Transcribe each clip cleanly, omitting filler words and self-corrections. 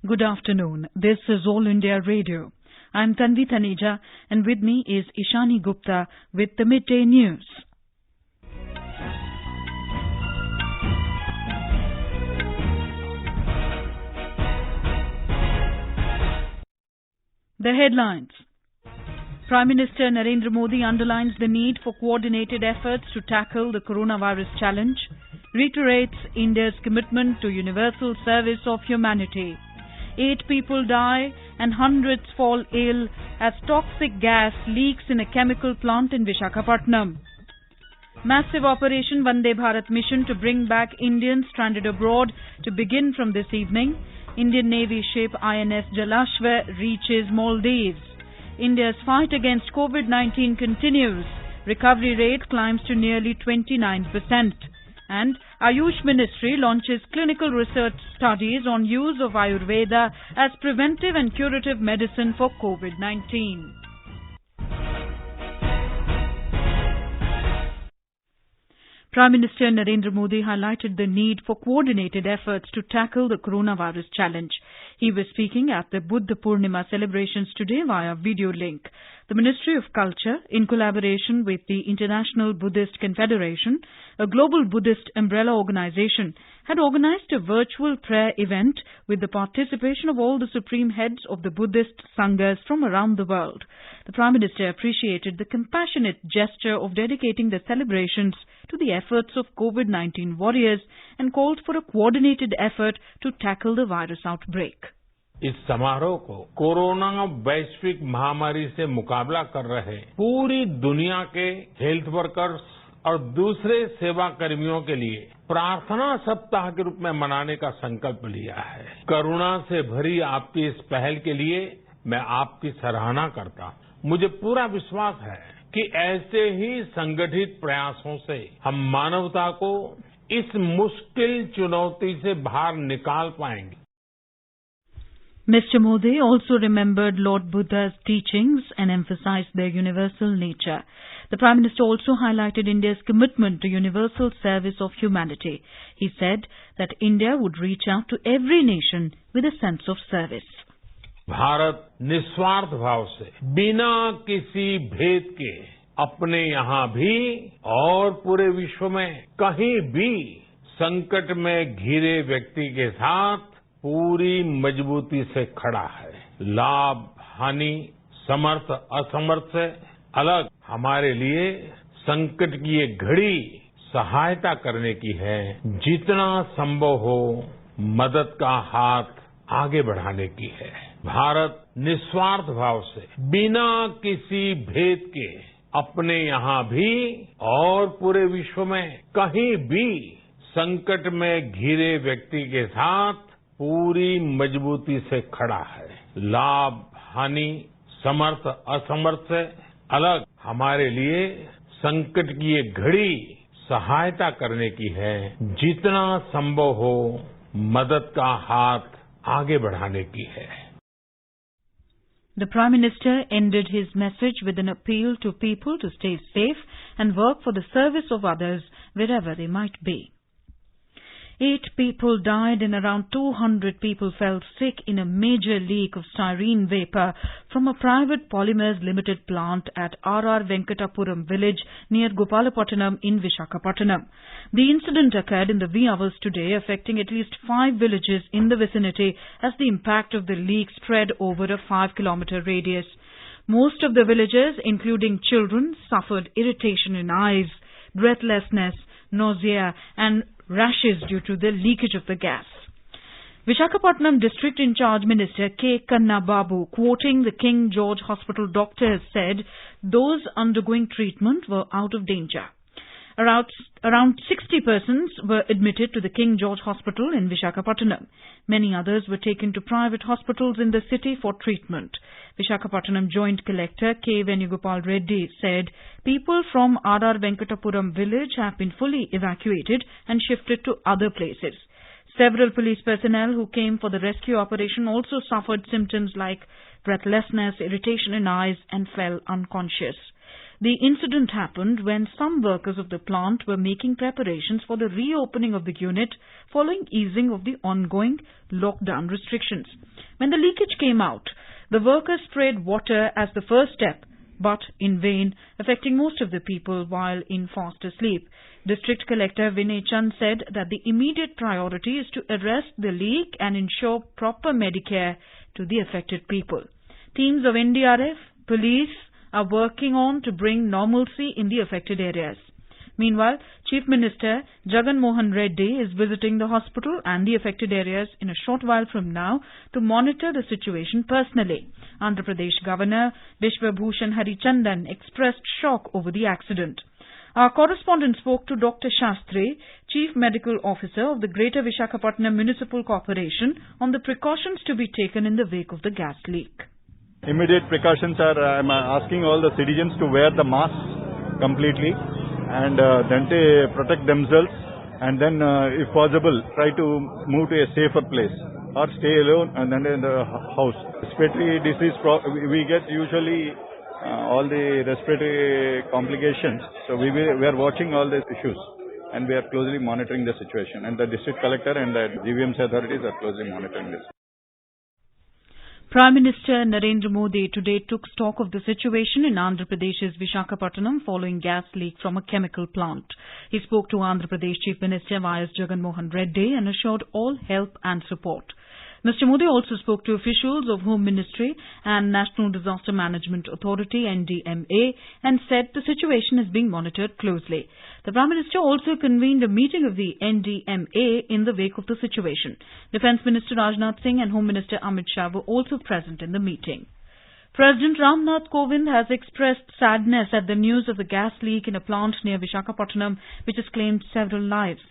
Good afternoon. This is All India Radio. I'm Tanvi Taneja, and with me is Ishani Gupta with the Midday News. The headlines. Prime Minister Narendra Modi underlines the need for coordinated efforts to tackle the coronavirus challenge, reiterates India's commitment to universal service of humanity. 8 people die and hundreds fall ill as toxic gas leaks in a chemical plant in Visakhapatnam. Massive Operation Vande Bharat mission to bring back Indians stranded abroad to begin from this evening. Indian Navy ship INS Jalashva reaches Maldives. India's fight against COVID-19 continues. Recovery rate climbs to nearly 29%. And Ayush Ministry launches clinical research studies on use of Ayurveda as preventive and curative medicine for COVID-19. Prime Minister Narendra Modi highlighted the need for coordinated efforts to tackle the coronavirus challenge. He was speaking at the Buddha Purnima celebrations today via video link. The Ministry of Culture, in collaboration with the International Buddhist Confederation, a global Buddhist umbrella organization, had organized a virtual prayer event with the participation of all the supreme heads of the Buddhist Sanghas from around the world. The Prime Minister appreciated the compassionate gesture of dedicating the celebrations to the efforts of COVID-19 warriors and called for a coordinated effort to tackle the virus outbreak. इस समारोह को corona वैश्विक महामारी से मुकाबला कर रहे पूरी दुनिया के हेल्थ वर्कर्स और दूसरे सेवा कर्मियों के लिए प्रार्थना सप्ताह के रूप में मनाने का संकल्प लिया है। करुणा से भरी आपकी इस पहल के लिए मैं आपकी सराहना करता हूं। मुझे पूरा विश्वास है कि ऐसे ही संगठित प्रयासों से हम मानवता को इस मुश्किल चुनौती से बाहर निकाल पाएंगे। Mr. Modi also remembered Lord Buddha's teachings and emphasized their universal nature. The Prime Minister also highlighted India's commitment to universal service of humanity. He said that India would reach out to every nation with a sense of service. Bharat निस्वार्थ भाव से बिना किसी भेद के अपने यहाँ भी और पूरे विश्व में कहीं भी संकट में घिरे व्यक्ति के साथ पूरी मजबूती से खड़ा है। लाभ, हानि, समर्थ, असमर्थ से अलग हमारे लिए संकट की ये घड़ी सहायता करने की है। जितना संभव हो मदद का हाथ आगे बढ़ाने की है। भारत निस्वार्थ भाव से बिना किसी भेद के अपने यहाँ भी और पूरे विश्व में कहीं भी संकट में घिरे व्यक्ति के साथ पूरी मजबूती से खड़ा है। लाभ, हानि, समर्थ, असमर्थ से अलग हमारे लिए संकट की ये घड़ी सहायता करने की है। जितना संभव हो मदद का हाथ आगे बढ़ाने की है। The Prime Minister ended his message with an appeal to people to stay safe and work for the service of others wherever they might be. 8 people died and around 200 people fell sick in a major leak of styrene vapor from a private polymers limited plant at R.R. Venkatapuram village near Gopalapattanam in Visakhapatnam. The incident occurred in the wee hours today, affecting at least 5 villages in the vicinity as the impact of the leak spread over a 5-kilometer radius. Most of the villagers, including children, suffered irritation in eyes, breathlessness, nausea and rashes due to the leakage of the gas. Visakhapatnam District in Charge Minister K. Kanna Babu, quoting the King George Hospital doctors, said those undergoing treatment were out of danger. Around 60 persons were admitted to the King George Hospital in Visakhapatnam. Many others were taken to private hospitals in the city for treatment. Visakhapatnam Joint Collector K. Venugopal Reddy said people from R.R. Venkatapuram village have been fully evacuated and shifted to other places. Several police personnel who came for the rescue operation also suffered symptoms like breathlessness, irritation in eyes and fell unconscious. The incident happened when some workers of the plant were making preparations for the reopening of the unit following easing of the ongoing lockdown restrictions. When the leakage came out, the workers sprayed water as the first step, but in vain, affecting most of the people while in fast asleep. District Collector Vinay Chand said that the immediate priority is to arrest the leak and ensure proper Medicare to the affected people. Teams of NDRF, police are working on to bring normalcy in the affected areas. Meanwhile, Chief Minister Jagan Mohan Reddy is visiting the hospital and the affected areas in a short while from now to monitor the situation personally. Andhra Pradesh Governor Vishwabhushan Harichandan expressed shock over the accident. Our correspondent spoke to Dr. Shastri, Chief Medical Officer of the Greater Visakhapatnam Municipal Corporation, on the precautions to be taken in the wake of the gas leak. Immediate precautions are, I'm asking all the citizens to wear the masks completely and then to protect themselves, and then if possible try to move to a safer place or stay alone and then in the house. Respiratory disease, we get usually all the respiratory complications, so we are watching all these issues and we are closely monitoring the situation, and the district collector and the GVMC authorities are closely monitoring this. Prime Minister Narendra Modi today took stock of the situation in Andhra Pradesh's Visakhapatnam following gas leak from a chemical plant. He spoke to Andhra Pradesh Chief Minister Y.S. Jagan Mohan Reddy and assured all help and support. Mr. Modi also spoke to officials of Home Ministry and National Disaster Management Authority (NDMA) and said the situation is being monitored closely. The Prime Minister also convened a meeting of the NDMA in the wake of the situation. Defence Minister Rajnath Singh and Home Minister Amit Shah were also present in the meeting. President Ramnath Kovind has expressed sadness at the news of the gas leak in a plant near Visakhapatnam, which has claimed several lives.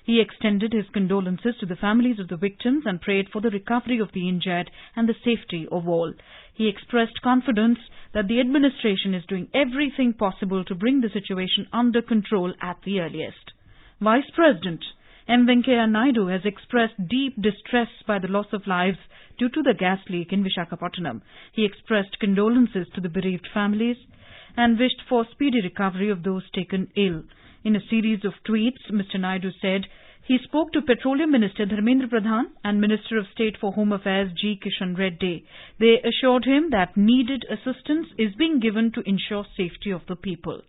He extended his condolences to the families of the victims and prayed for the recovery of the injured and the safety of all. He expressed confidence that the administration is doing everything possible to bring the situation under control at the earliest. Vice President M. Venkaiah Naidu has expressed deep distress by the loss of lives due to the gas leak in Visakhapatnam. He expressed condolences to the bereaved families and wished for speedy recovery of those taken ill. In a series of tweets, Mr. Naidu said he spoke to Petroleum Minister Dharmendra Pradhan and Minister of State for Home Affairs G. Kishan Reddy. They assured him that needed assistance is being given to ensure safety of the people.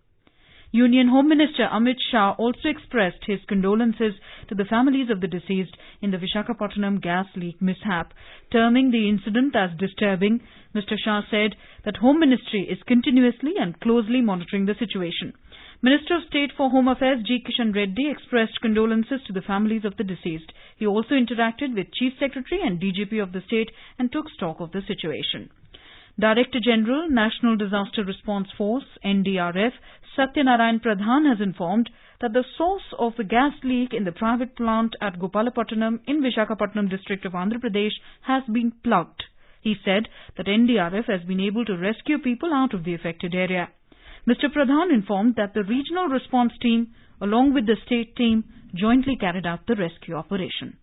Union Home Minister Amit Shah also expressed his condolences to the families of the deceased in the Visakhapatnam gas leak mishap. Terming the incident as disturbing, Mr. Shah said that Home Ministry is continuously and closely monitoring the situation. Minister of State for Home Affairs G. Kishan Reddy expressed condolences to the families of the deceased. He also interacted with Chief Secretary and DGP of the state and took stock of the situation. Director General, National Disaster Response Force, NDRF, Satyanarayan Pradhan has informed that the source of the gas leak in the private plant at Gopalapatnam in Visakhapatnam district of Andhra Pradesh has been plugged. He said that NDRF has been able to rescue people out of the affected area. Mr. Pradhan informed that the regional response team, along with the state team, jointly carried out the rescue operation.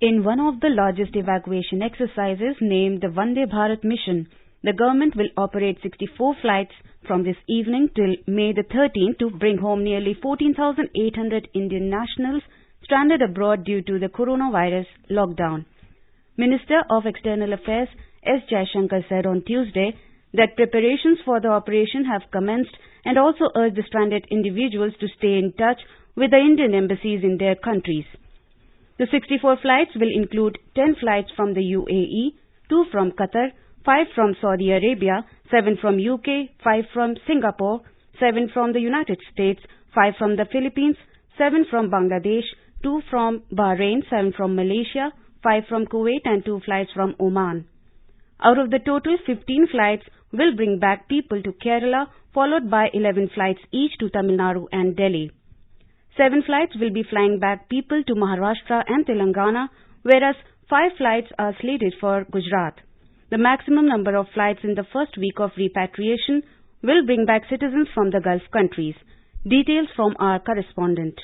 In one of the largest evacuation exercises named the Vande Bharat mission, the government will operate 64 flights from this evening till May the 13th to bring home nearly 14,800 Indian nationals stranded abroad due to the coronavirus lockdown. Minister of External Affairs S. Jaishankar said on Tuesday that preparations for the operation have commenced and also urged the stranded individuals to stay in touch with the Indian embassies in their countries. The 64 flights will include 10 flights from the UAE, 2 from Qatar, 5 from Saudi Arabia, 7 from UK, 5 from Singapore, 7 from the United States, 5 from the Philippines, 7 from Bangladesh, 2 from Bahrain, 7 from Malaysia, 5 from Kuwait and 2 flights from Oman. Out of the total, 15 flights will bring back people to Kerala, followed by 11 flights each to Tamil Nadu and Delhi. 7 flights will be flying back people to Maharashtra and Telangana, whereas 5 flights are slated for Gujarat. The maximum number of flights in the first week of repatriation will bring back citizens from the Gulf countries. Details from our correspondent.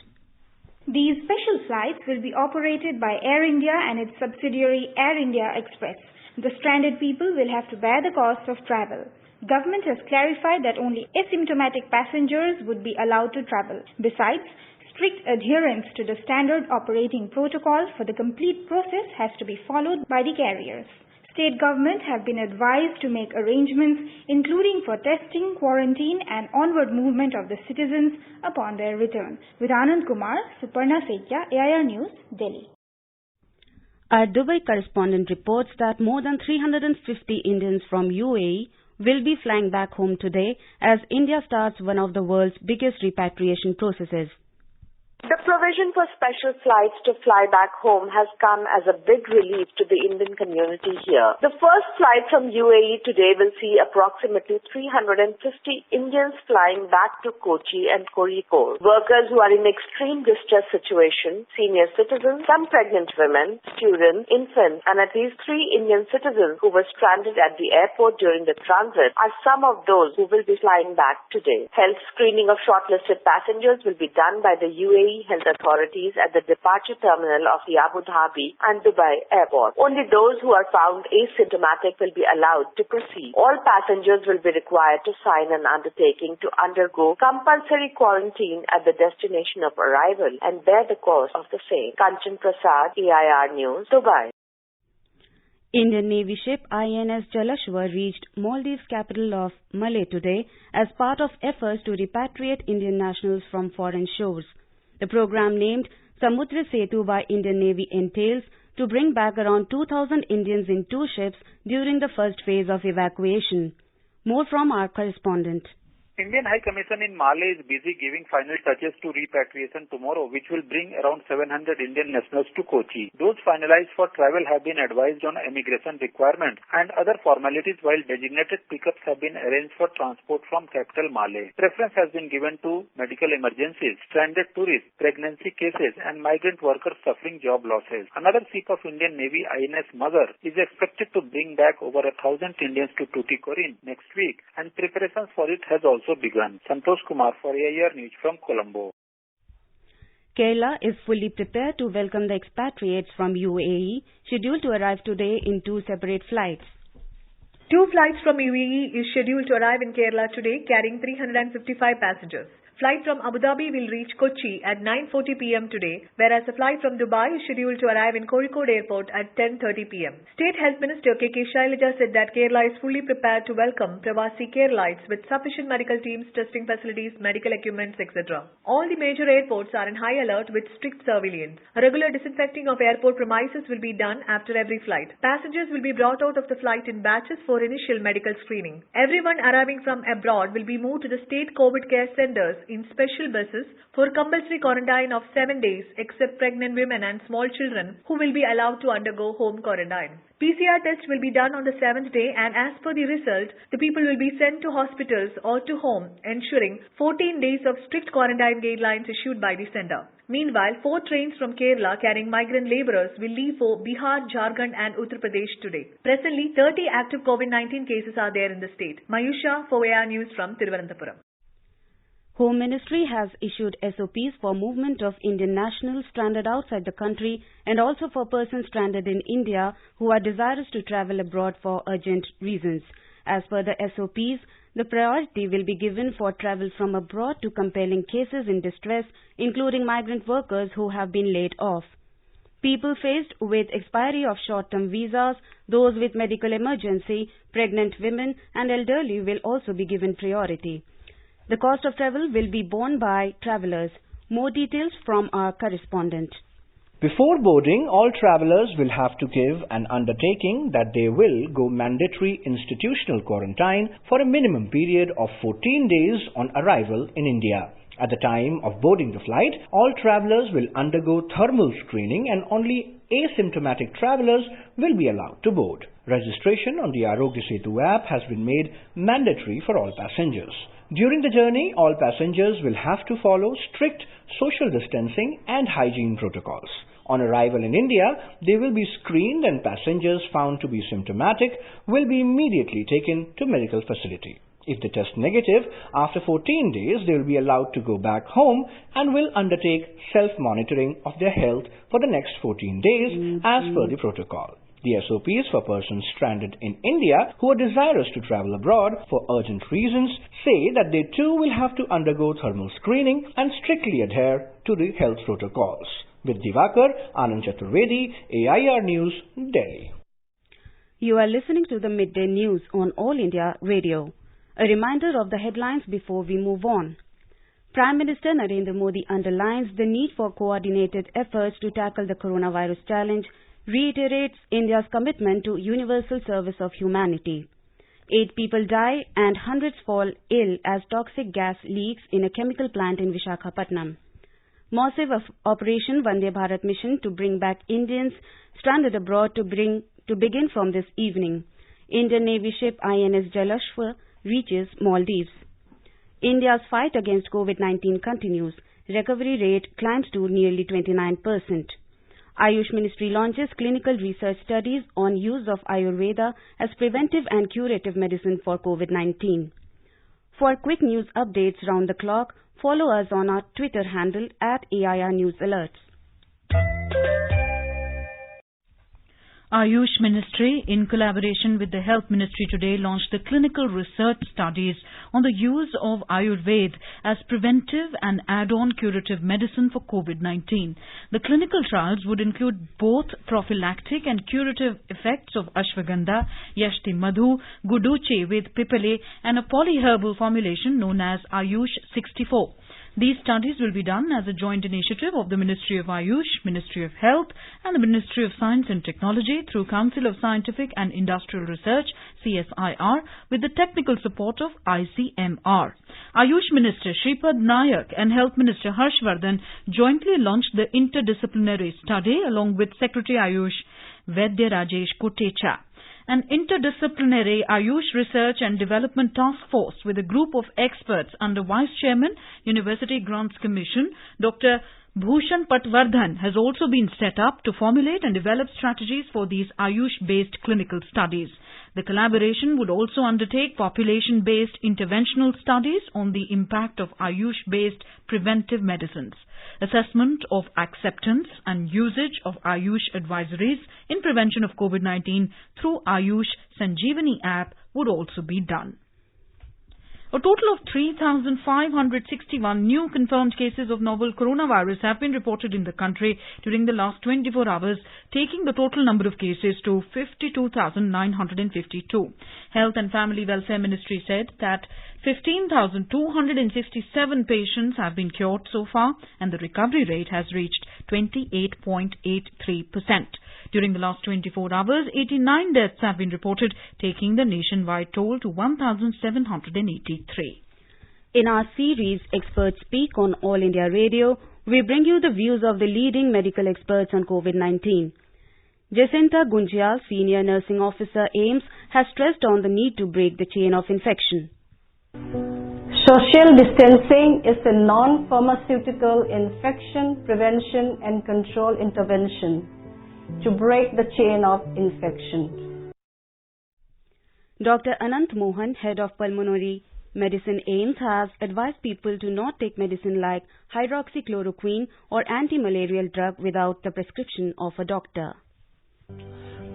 These special flights will be operated by Air India and its subsidiary Air India Express. The stranded people will have to bear the cost of travel. Government has clarified that only asymptomatic passengers would be allowed to travel. Besides, Strict adherence to the standard operating protocol for the complete process has to be followed by the carriers. State government have been advised to make arrangements including for testing, quarantine and onward movement of the citizens upon their return. With Anand Kumar, Suparna Setia, AIR News, Delhi. Our Dubai correspondent reports that more than 350 Indians from UAE will be flying back home today as India starts one of the world's biggest repatriation processes. The provision for special flights to fly back home has come as a big relief to the Indian community here. The first flight from UAE today will see approximately 350 Indians flying back to Kochi and Kozhikode. Workers who are in extreme distress situation, senior citizens, some pregnant women, students, infants, and at least 3 Indian citizens who were stranded at the airport during the transit are some of those who will be flying back today. Health screening of shortlisted passengers will be done by the UAE health authorities at the departure terminal of the Abu Dhabi and Dubai airport. Only those who are found asymptomatic will be allowed to proceed. All passengers will be required to sign an undertaking to undergo compulsory quarantine at the destination of arrival and bear the cost of the same. Kanchan Prasad, AIR News, Dubai. Indian Navy ship INS Jalashwa reached Maldives' capital of Malé today as part of efforts to repatriate Indian nationals from foreign shores. The program named Samudra Setu by Indian Navy entails to bring back around 2,000 Indians in 2 ships during the first phase of evacuation. More from our correspondent. Indian High Commission in Malé is busy giving final touches to repatriation tomorrow, which will bring around 700 Indian nationals to Kochi. Those finalized for travel have been advised on immigration requirements and other formalities, while designated pickups have been arranged for transport from capital Malé. Preference has been given to medical emergencies, stranded tourists, pregnancy cases, and migrant workers suffering job losses. Another ship of Indian Navy, INS Mother, is expected to bring back over 1,000 Indians to Tuticorin next week, and preparations for it has also begun. Santosh Kumar for AIR News from Colombo. Kerala is fully prepared to welcome the expatriates from UAE, scheduled to arrive today in 2 separate flights. 2 flights from UAE is scheduled to arrive in Kerala today, carrying 355 passengers. Flight from Abu Dhabi will reach Kochi at 9:40 p.m. today, whereas a flight from Dubai is scheduled to arrive in Kozhikode Airport at 10:30 p.m. State Health Minister K.K. Shailaja said that Kerala is fully prepared to welcome Pravasi Keralites with sufficient medical teams, testing facilities, medical equipment, etc. All the major airports are in high alert with strict surveillance. A regular disinfecting of airport premises will be done after every flight. Passengers will be brought out of the flight in batches for initial medical screening. Everyone arriving from abroad will be moved to the state COVID care centers in special buses for compulsory quarantine of 7 days, except pregnant women and small children who will be allowed to undergo home quarantine. PCR test will be done on the 7th day, and as per the result, the people will be sent to hospitals or to home, ensuring 14 days of strict quarantine guidelines issued by the center. Meanwhile, 4 trains from Kerala carrying migrant labourers will leave for Bihar, Jharkhand and Uttar Pradesh today. Presently, 30 active COVID-19 cases are there in the state. Mayusha for AIR News from Thiruvananthapuram. Home Ministry has issued SOPs for movement of Indian nationals stranded outside the country and also for persons stranded in India who are desirous to travel abroad for urgent reasons. As per the SOPs, the priority will be given for travel from abroad to compelling cases in distress, including migrant workers who have been laid off. People faced with expiry of short-term visas, those with medical emergency, pregnant women and elderly will also be given priority. The cost of travel will be borne by travellers. More details from our correspondent. Before boarding, all travellers will have to give an undertaking that they will go mandatory institutional quarantine for a minimum period of 14 days on arrival in India. At the time of boarding the flight, all travellers will undergo thermal screening and only asymptomatic travellers will be allowed to board. Registration on the Arogya Setu app has been made mandatory for all passengers. During the journey, all passengers will have to follow strict social distancing and hygiene protocols. On arrival in India, they will be screened and passengers found to be symptomatic will be immediately taken to medical facility. If they test negative, after 14 days, they will be allowed to go back home and will undertake self-monitoring of their health for the next 14 days as per the protocol. The SOPs for persons stranded in India who are desirous to travel abroad for urgent reasons say that they too will have to undergo thermal screening and strictly adhere to the health protocols. With Divakar, Anand Chaturvedi, AIR News, Delhi. You are listening to the Midday News on All India Radio. A reminder of the headlines before we move on. Prime Minister Narendra Modi underlines the need for coordinated efforts to tackle the coronavirus challenge, reiterates India's commitment to universal service of humanity. 8 people die and hundreds fall ill as toxic gas leaks in a chemical plant in Visakhapatnam. Massive Operation Vande Bharat mission to bring back Indians stranded abroad to begin from this evening. Indian Navy ship INS Jalashwa reaches Maldives. India's fight against COVID-19 continues. Recovery rate climbs to nearly 29%. Ayush Ministry launches clinical research studies on use of Ayurveda as preventive and curative medicine for COVID-19. For quick news updates round the clock, follow us on our Twitter handle @AIR News Alerts. Ayush Ministry, in collaboration with the Health Ministry today, launched the clinical research studies on the use of Ayurveda as preventive and add-on curative medicine for COVID-19. The clinical trials would include both prophylactic and curative effects of Ashwagandha, Yashti Madhu, Guduche with Pipale and a polyherbal formulation known as Ayush 64. These studies will be done as a joint initiative of the Ministry of Ayush, Ministry of Health and the Ministry of Science and Technology through Council of Scientific and Industrial Research, CSIR, with the technical support of ICMR. Ayush Minister Shripad Nayak and Health Minister Harshvardhan jointly launched the interdisciplinary study along with Secretary Ayush Vaidya Rajesh Kotecha. An interdisciplinary Ayush Research and Development Task Force with a group of experts under Vice Chairman, University Grants Commission, Dr. Bhushan Patwardhan has also been set up to formulate and develop strategies for these Ayush-based clinical studies. The collaboration would also undertake population-based interventional studies on the impact of Ayush-based preventive medicines. Assessment of acceptance and usage of Ayush advisories in prevention of COVID-19 through Ayush Sanjeevani app would also be done. A total of 3,561 new confirmed cases of novel coronavirus have been reported in the country during the last 24 hours, taking the total number of cases to 52,952. Health and Family Welfare Ministry said that 15,267 patients have been cured so far and the recovery rate has reached 28.83%. During the last 24 hours, 89 deaths have been reported, taking the nationwide toll to 1,783. In our series, Experts Speak on All India Radio, we bring you the views of the leading medical experts on COVID-19. Jacinta Gunjal, Senior Nursing Officer, AIMS, has stressed on the need to break the chain of infection. Social distancing is a non-pharmaceutical infection prevention and control intervention to break the chain of infection. Dr. Anant Mohan, Head of Pulmonary Medicine AIMS, has advised people to not take medicine like hydroxychloroquine or anti-malarial drug without the prescription of a doctor.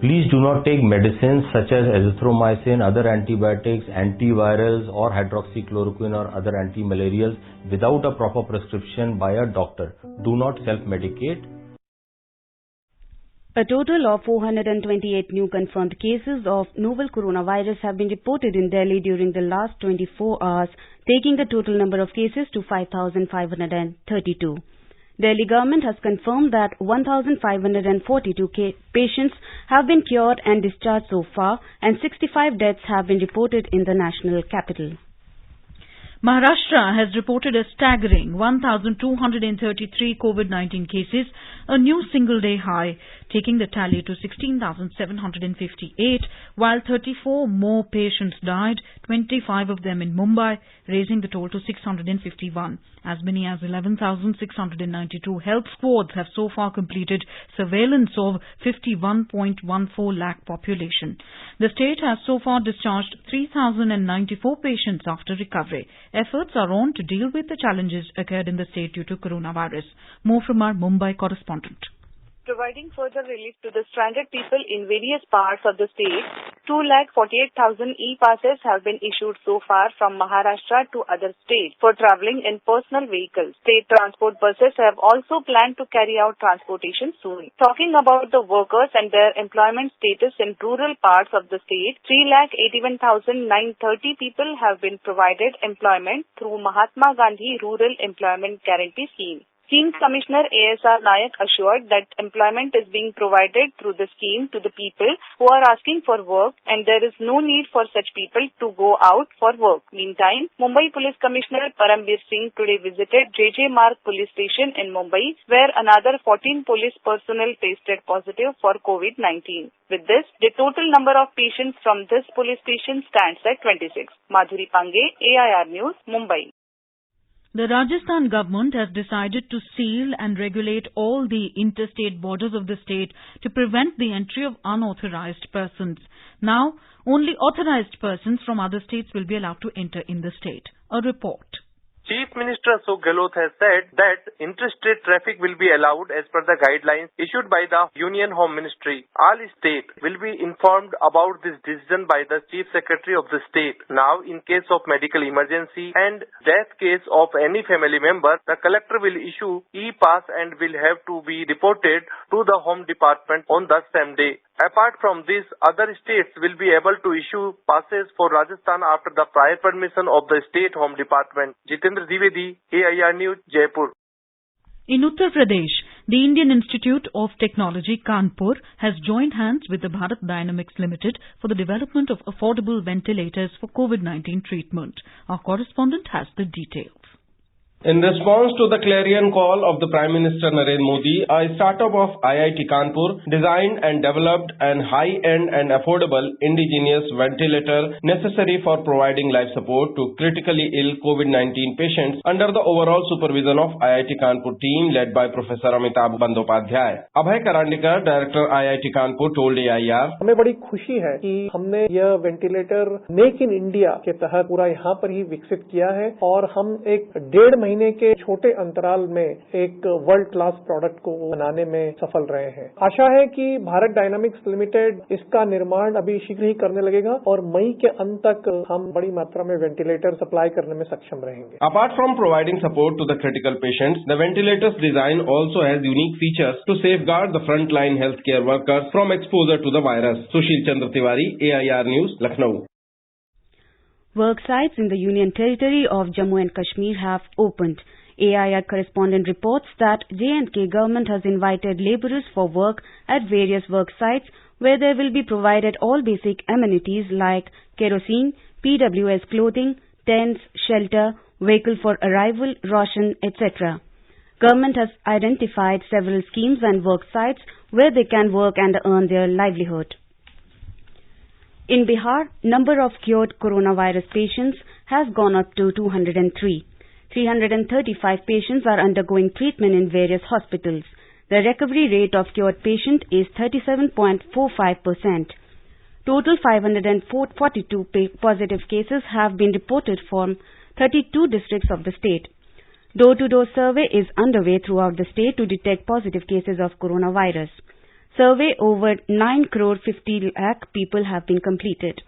Please do not take medicines such as azithromycin, other antibiotics, antivirals or hydroxychloroquine or other antimalarials without a proper prescription by a doctor. Do not self-medicate. A total of 428 new confirmed cases of novel coronavirus have been reported in Delhi during the last 24 hours, taking the total number of cases to 5,532. Delhi government has confirmed that 1,542 patients have been cured and discharged so far, and 65 deaths have been reported in the national capital. Maharashtra has reported a staggering 1,233 COVID-19 cases, a new single-day high, taking the tally to 16,758, while 34 more patients died, 25 of them in Mumbai, raising the total to 651. As many as 11,692 health squads have so far completed surveillance of 51.14 lakh population. The state has so far discharged 3,094 patients after recovery. Efforts are on to deal with the challenges occurred in the state due to coronavirus. More from our Mumbai correspondent. Providing further relief to the stranded people in various parts of the state, 248,000 e-passes have been issued so far from Maharashtra to other states for travelling in personal vehicles. State transport buses have also planned to carry out transportation soon. Talking about the workers and their employment status in rural parts of the state, 381,930 people have been provided employment through Mahatma Gandhi Rural Employment Guarantee Scheme. Scheme Commissioner ASR Nayak assured that employment is being provided through the scheme to the people who are asking for work and there is no need for such people to go out for work. Meantime, Mumbai Police Commissioner Parambir Singh today visited JJ Marg Police Station in Mumbai where another 14 police personnel tested positive for COVID-19. With this, the total number of patients from this police station stands at 26. Madhuri Pange, AIR News, Mumbai. The Rajasthan government has decided to seal and regulate all the interstate borders of the state to prevent the entry of unauthorized persons. Now, only authorized persons from other states will be allowed to enter in the state. A report. Chief Minister Ashok Gehlot has said that interstate traffic will be allowed as per the guidelines issued by the Union Home Ministry. All states will be informed about this decision by the Chief Secretary of the state. Now, in case of medical emergency and death case of any family member, the collector will issue e-pass and will have to be reported to the Home Department on the same day. Apart from this, other states will be able to issue passes for Rajasthan after the prior permission of the State Home Department. Jitendra Dwivedi, AIR News, Jaipur. In Uttar Pradesh, the Indian Institute of Technology, Kanpur, has joined hands with the Bharat Dynamics Limited for the development of affordable ventilators for COVID-19 treatment. Our correspondent has the details. In response to the clarion call of the Prime Minister Narendra Modi, a startup of IIT Kanpur designed and developed an high-end and affordable indigenous ventilator necessary for providing life support to critically ill COVID-19 patients under the overall supervision of IIT Kanpur team led by Professor Amitabh Bandyopadhyay. Abhay Karandikar, Director IIT Kanpur, told AIR, हमें बड़ी खुशी है कि हमने यह ventilator make in India के तहत पूरा यहाँ पर ही विकसित किया है और हम एक 1.5 महीने के छोटे अंतराल में एक वर्ल्ड क्लास प्रोडक्ट को बनाने में सफल रहे हैं। आशा है कि भारत डायनामिक्स लिमिटेड इसका निर्माण अभी शीघ्र ही करने लगेगा और मई के अंत तक हम बड़ी मात्रा में वेंटिलेटर सप्लाई करने में सक्षम रहेंगे। Apart from providing support to the critical patients, the ventilator's design also has unique features to safeguard the frontline healthcare workers from exposure to the virus. Sushil Chandra Tiwari, AIR News, Lucknow. Work sites in the Union Territory of Jammu and Kashmir have opened. AIR correspondent reports that J&K government has invited labourers for work at various work sites where they will be provided all basic amenities like kerosene, PWS clothing, tents, shelter, vehicle for arrival, ration, etc. Government has identified several schemes and work sites where they can work and earn their livelihood. In Bihar, number of cured coronavirus patients has gone up to 203. 335 patients are undergoing treatment in various hospitals. The recovery rate of cured patient is 37.45%. Total 542 positive cases have been reported from 32 districts of the state. Door-to-door survey is underway throughout the state to detect positive cases of coronavirus. Survey over 9 crore 50 lakh people have been completed.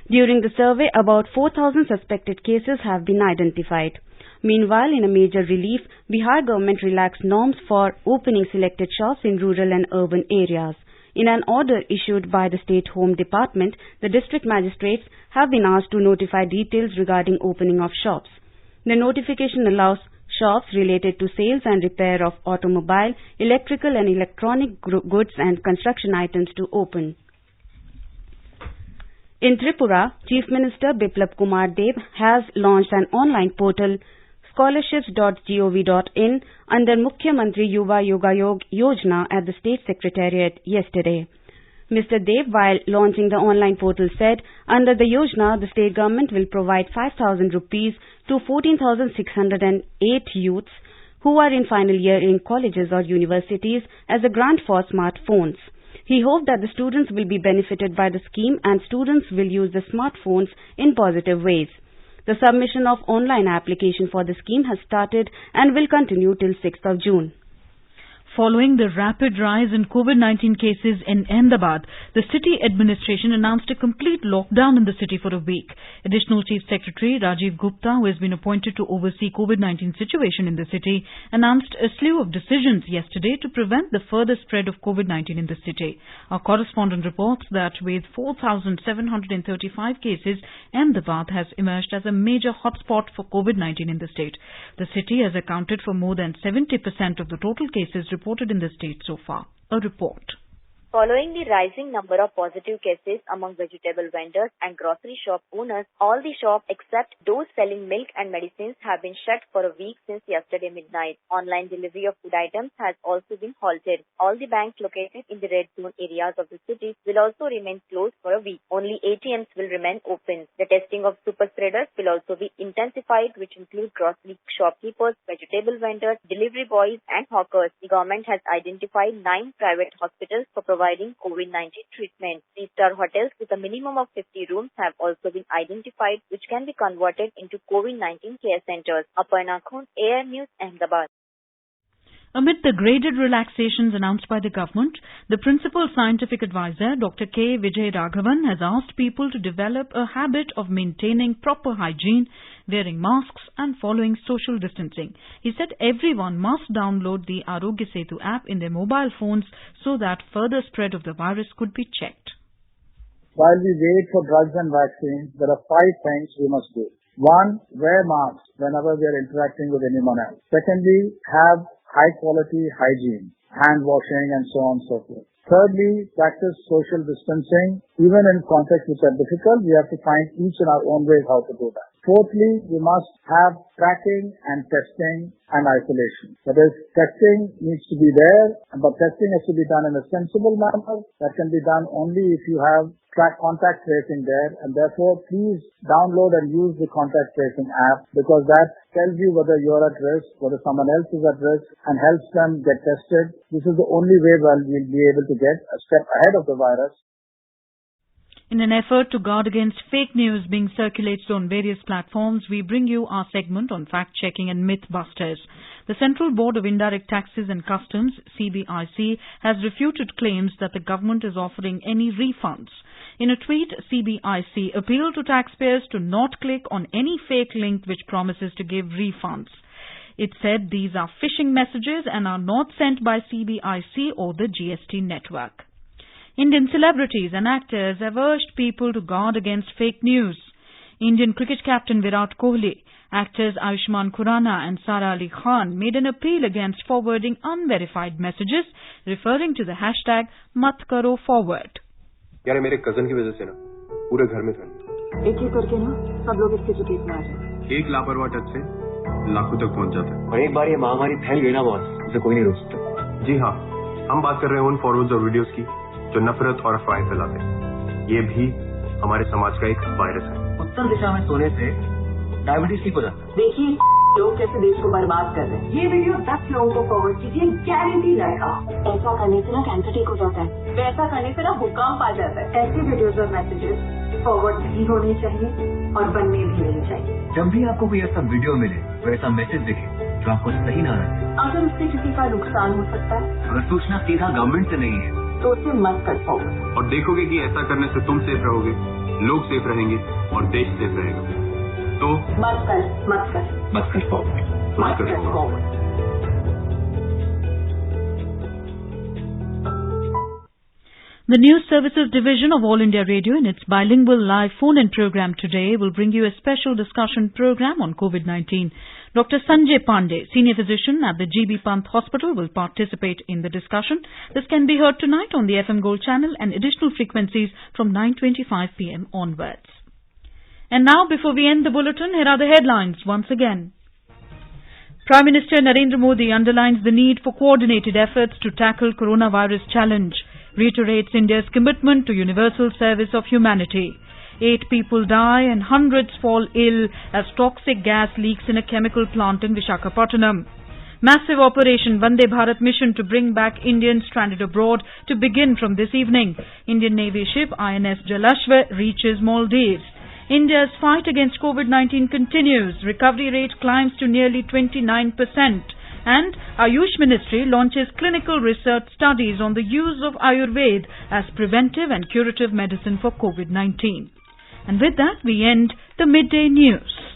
During the survey, about 4,000 suspected cases have been identified. Meanwhile, in a major relief, Bihar government relaxed norms for opening selected shops in rural and urban areas. In an order issued by the State Home Department, the district magistrates have been asked to notify details regarding opening of shops. The notification allows shops related to sales and repair of automobile, electrical and electronic goods and construction items to open. In Tripura, Chief Minister Biplab Kumar Deb has launched an online portal scholarships.gov.in under Mukhyamantri Yuva Yogayog Yojana at the State Secretariat yesterday. Mr. Deb, while launching the online portal, said under the Yojana, the state government will provide 5,000 rupees to 14,608 youths who are in final year in colleges or universities as a grant for smartphones. He hoped that the students will be benefited by the scheme and students will use the smartphones in positive ways. The submission of online application for the scheme has started and will continue till 6th of June. Following the rapid rise in COVID-19 cases in Ahmedabad, the city administration announced a complete lockdown in the city for a week. Additional Chief Secretary Rajiv Gupta, who has been appointed to oversee COVID-19 situation in the city, announced a slew of decisions yesterday to prevent the further spread of COVID-19 in the city. Our correspondent reports that with 4,735 cases, Ahmedabad has emerged as a major hotspot for COVID-19 in the state. The city has accounted for more than 70% of the total cases reported in the state so far. A report. Following the rising number of positive cases among vegetable vendors and grocery shop owners, all the shops except those selling milk and medicines have been shut for a week since yesterday midnight. Online delivery of food items has also been halted. All the banks located in the red zone areas of the city will also remain closed for a week. Only ATMs will remain open. The testing of super spreaders will also be intensified, which include grocery shopkeepers, vegetable vendors, delivery boys and hawkers. The government has identified 9 private hospitals for providing COVID-19 treatment. 3-star hotels with a minimum of 50 rooms have also been identified, which can be converted into COVID-19 care centers. Aparna Khund, Air News, Ahmedabad. Amid the graded relaxations announced by the government, the Principal Scientific Advisor, Dr. K. Vijay Raghavan, has asked people to develop a habit of maintaining proper hygiene, wearing masks and following social distancing. He said everyone must download the Arogya Setu app in their mobile phones so that further spread of the virus could be checked. While we wait for drugs and vaccines, there are 5 things we must do. 1. Wear masks whenever we are interacting with anyone else. Secondly, have high-quality hygiene, hand washing and so on and so forth. Thirdly, practice social distancing. Even in contexts which are difficult, we have to find each in our own ways how to do that. Fourthly, we must have tracking and testing and isolation. That is, testing needs to be there, but testing has to be done in a sensible manner. That can be done only if you have contact tracing there, and therefore please download and use the contact tracing app, because that tells you whether you're at risk, whether someone else is at risk, and helps them get tested. This is the only way we'll be able to get a step ahead of the virus. In an effort to guard against fake news being circulated on various platforms, we bring you our segment on fact-checking and myth-busters. The Central Board of Indirect Taxes and Customs, CBIC, has refuted claims that the government is offering any refunds. In a tweet, CBIC appealed to taxpayers to not click on any fake link which promises to give refunds. It said these are phishing messages and are not sent by CBIC or the GST network. Indian celebrities and actors have urged people to guard against fake news. Indian cricket captain Virat Kohli, actors Ayushmann Khurrana and Sara Ali Khan made an appeal against forwarding unverified messages, referring to the hashtag #MatKaroForward. यार मेरे cousin की वजह से ना पूरे घर में ठंड एक ही करके ना सब लोग इसके चपेट में आ जाते एक लापरवाह टच से लाखों तक पहुंच जाता है और एक बार ये महामारी फैल गई ना बॉस उसे कोई नहीं रोक सकता जी हाँ हम बात कर रहे हैं उन फॉरवर्ड्स और वीडियोस की जो नफरत और अफवाहें फैलाते हैं ये भी हमारे समाज का एक वायरस है उत्तर दिशा में सोने से डायबिटीज ठीक हो जाता है देखिए लोग कैसे देश को बर्बाद कर रहे हैं ये वीडियो 10 लोगों को फॉरवर्ड कीजिए गारंटी रहेगा ऐसा करने से ना कैंसर ठीक हो जाता है वैसा करने से ना भूकंप आ जाता है ऐसे वीडियोस और मैसेजेस फॉरवर्ड नहीं होने चाहिए और बनने भी नहीं चाहिए जब भी आपको कोई ऐसा वीडियो मिले और ऐसा मैसेज दिखे जो आपको सही ना लगे अगर उससे किसी का नुकसान हो सकता है अगर सूचना सीधा गवर्नमेंट से नहीं है तो उसे मत कर फॉरवर्ड और देखोगे कि ऐसा करने से तुम सेफ रहोगे लोग सेफ रहेंगे और देश सेफ रहेगा तो मत कर forward The News Services Division of All India Radio in its bilingual live phone-in program today will bring you a special discussion program on COVID-19. Dr. Sanjay Pandey, senior physician at the GB Pant Hospital, will participate in the discussion. This can be heard tonight on the FM Gold channel and additional frequencies from 9:25 p.m. onwards. And now, before we end the bulletin, here are the headlines once again. Prime Minister Narendra Modi underlines the need for coordinated efforts to tackle coronavirus challenge. Reiterates India's commitment to universal service of humanity. 8 people die and hundreds fall ill as toxic gas leaks in a chemical plant in Visakhapatnam. Massive Operation Vande Bharat mission to bring back Indians stranded abroad to begin from this evening. Indian Navy ship INS Jalashva reaches Maldives. India's fight against COVID-19 continues. Recovery rate climbs to nearly 29%. And Ayush Ministry launches clinical research studies on the use of Ayurveda as preventive and curative medicine for COVID-19. And with that, we end the Midday News.